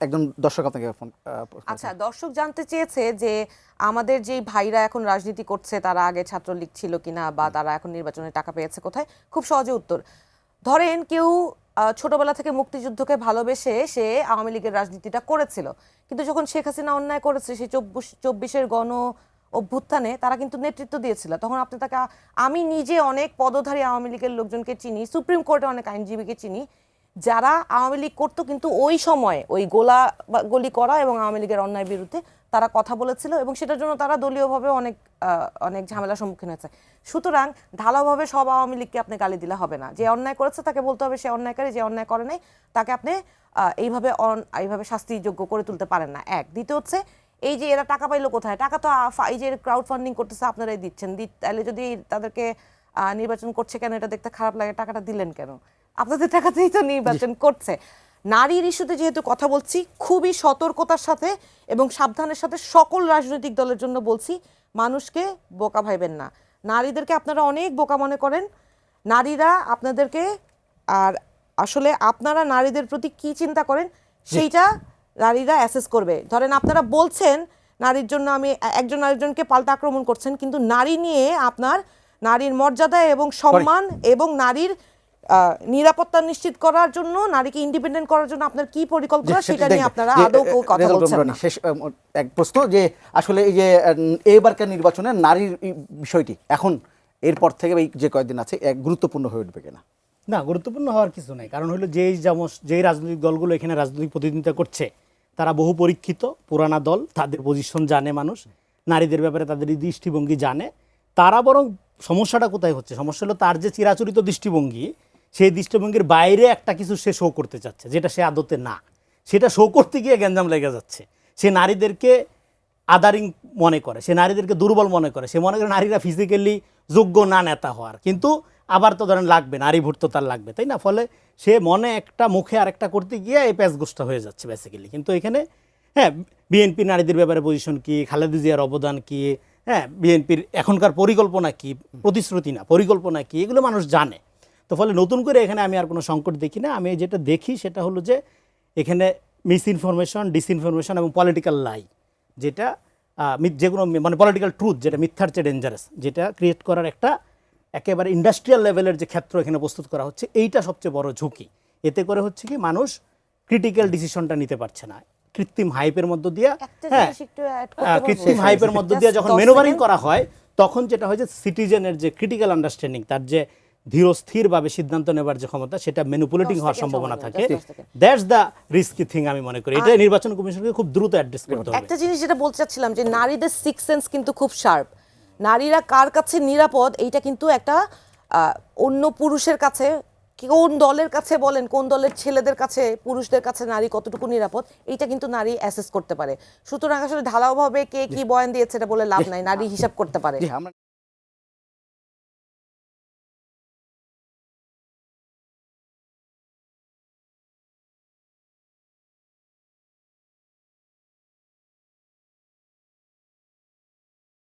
একজন দর্শক আপনাকে ফোন আচ্ছা, দর্শক জানতে চেয়েছে যে আমাদের যেই ভাইরা এখন রাজনীতি করছে তারা আগে ছাত্রলীগ ছিল কিনা বা তারা এখন নির্বাচনে টাকা পেয়েছে কোথায়। খুব সহজে উত্তর, ধরেন কেউ ছোটবেলা থেকে মুক্তিযুদ্ধকে ভালোবেসে সে আওয়ামী লীগের রাজনীতিটা করেছিল, কিন্তু যখন শেখ হাসিনা অন্যায় করেছে সেই 24-এর গণ অভ্যুত্থানে তারা কিন্তু নেতৃত্ব দিয়েছিল, তখন আপনি তাকে, আমি নিজে অনেক পদধারী আওয়ামী লীগের লোকজনকে চিনি, সুপ্রিম কোর্টে অনেক আইনজীবীকে চিনি যারা আওয়ামী লীগ করতো কিন্তু ওই সময় ওই গলি করা এবং আওয়ামী লীগের অন্যায়ের বিরুদ্ধে তারা কথা বলেছিল এবং সেটার জন্য তারা দলীয়ভাবে অনেক অনেক ঝামেলার সম্মুখীন হয়েছে। সুতরাং ঢালাওভাবে সব আওয়ামী লীগকে আপনি গালি দিলে হবে না। যে অন্যায় করেছে তাকে বলতে হবে সে অন্যায়কারী, যে অন্যায় করে নাই তাকে আপনি এইভাবে শাস্তিযোগ্য করে তুলতে পারেন না। এক, দ্বিতীয় হচ্ছে এই যে এরা টাকা পাইলো কোথায়, টাকা তো এই যে ক্রাউড ফান্ডিং করতেছে আপনারাই দিচ্ছেন, তাহলে যদি তাদেরকে নির্বাচন করছে কেন এটা দেখতে খারাপ লাগে, টাকাটা দিলেন কেন? আপনাদের টাকাতেই তো নির্বাচন করছে। নারীর ইস্যুতে যেহেতু কথা বলছি, খুবই সতর্কতার সাথে এবং সাবধানের সাথে সকল রাজনৈতিক দলের জন্য বলছি, মানুষকে বোকা ভাইবেন না। নারীদেরকে আপনারা অনেক বোকা মনে করেন, নারীরা আপনাদেরকে, আর আসলে আপনারা নারীদের প্রতি কি চিন্তা করেন সেইটা নারীরা অ্যাসেস করবে। ধরেন আপনারা বলছেন নারীর জন্য আমি একজন আরেকজনকে পাল্টা আক্রমণ করছেন, কিন্তু নারী নিয়ে আপনার নারীর মর্যাদা এবং সম্মান এবং নারীর নিরাপত্তা নিশ্চিত করার জন্য, নারীকে ইন্ডিপেন্ডেন্ট করার জন্য আপনার কি পরিকল্পনা সেটা নিয়ে আপনারা আদৌ কথা বলছেন না। শেষ এক প্রশ্ন, যে আসলে এই যে এবারকার নির্বাচনে নারীর বিষয়টি এখন এরপর থেকে এই যে কয়েকদিন আছে এক গুরুত্বপূর্ণ হয়ে উঠবে কিনা? না, গুরুত্বপূর্ণ হওয়ার কিছু নাই। কারণ হলো যেই রাজনৈতিক দলগুলো এখানে রাজনৈতিক প্রতিদ্বন্দ্বিতা করছে তারা বহু পরীক্ষিত পুরানা দল, তাদের পজিশন জানে মানুষ, নারীদের ব্যাপারে তাদের দৃষ্টিভঙ্গি জানে। তারা বরং সমস্যাটা কোথায় হচ্ছে, সমস্যা হলো তার যে চিরাচরিত দৃষ্টিভঙ্গি, সেই দৃষ্টিভঙ্গির বাইরে একটা কিছু সে শো করতে চাচ্ছে যেটা সে আদতে না, সেটা শো করতে গিয়ে গ্যাঞ্জাম লেগে যাচ্ছে। সে নারীদেরকে আদারিং মনে করে, সে নারীদেরকে দুর্বল মনে করে, সে মনে করে নারীরা ফিজিক্যালি যোগ্য না নেতা হওয়ার, কিন্তু আবার তো ধরেন লাগবে নারী ভোট তো তার লাগবে, তাই না? ফলে সে মনে একটা মুখে আরেকটা করতে গিয়ে এই প্যাচগোষ্ঠটা হয়ে যাচ্ছে বেসিক্যালি। কিন্তু এখানে হ্যাঁ, বিএনপি নারীদের ব্যাপারে পজিশন কি, খালেদা জিয়ার অবদান কি, হ্যাঁ বিএনপির এখনকার পরিকল্পনা কি, প্রতিশ্রুতি না পরিকল্পনা কি, এগুলো মানুষ জানে। তো ফলে নতুন করে এখানে আমি আর কোনো সংকট দেখি না। আমি যেটা দেখি সেটা হলো যে এখানে মিস ইনফরমেশন, ডিসইনফরমেশন এবং পলিটিক্যাল লাই, যেটা যেগুলো মানে পলিটিক্যাল ট্রুথ যেটা মিথ্যার চেয়ে ডেঞ্জারাস, যেটা ক্রিয়েট করার একটা একেবারে ইন্ডাস্ট্রিয়াল লেভেলের যে ক্ষেত্র এখানে প্রস্তুত করা হচ্ছে, এইটা সবচেয়ে বড় ঝুঁকি। এতে করে হচ্ছে কি মানুষ ক্রিটিক্যাল ডিসিশনটা নিতে পারছে না, কৃত্রিম হাইপের মধ্য দিয়ে, হ্যাঁ কৃত্রিম হাইপের মধ্য দিয়ে যখন ম্যানুভারিং করা হয়, তখন যেটা হয় যে সিটিজেনের যে ক্রিটিক্যাল আন্ডারস্ট্যান্ডিং, তার যে ধীরস্থিরভাবে সিদ্ধান্ত নেবার যে ক্ষমতা, সেটা ম্যানিপুলেটিং হওয়ার সম্ভাবনা থাকে। দ্যাটস দ্য রিস্কি থিং আমি মনে করি। এটা নির্বাচন কমিশনকে খুব দ্রুত অ্যাড্রেস করতে হবে। একটা জিনিস যেটা বলতে চাচ্ছিলাম যে নারীদের সিক্স সেন্স কিন্তু খুব শার্প। নারীরা কার কাছে নিরাপদ এইটা কিন্তু একটা অন্য পুরুষের কাছে, কোন দলের কাছে বলেন, কোন দলের ছেলেদের কাছে, পুরুষদের কাছে নারী কতটুকু নিরাপদ এইটা কিন্তু নারী অ্যাসেস করতে পারে। সুতরাং আসলে ঢালাওভাবে কে কি বয়ান দিয়েছে এটা বলে লাভ নাই, নারী হিসাব করতে পারে।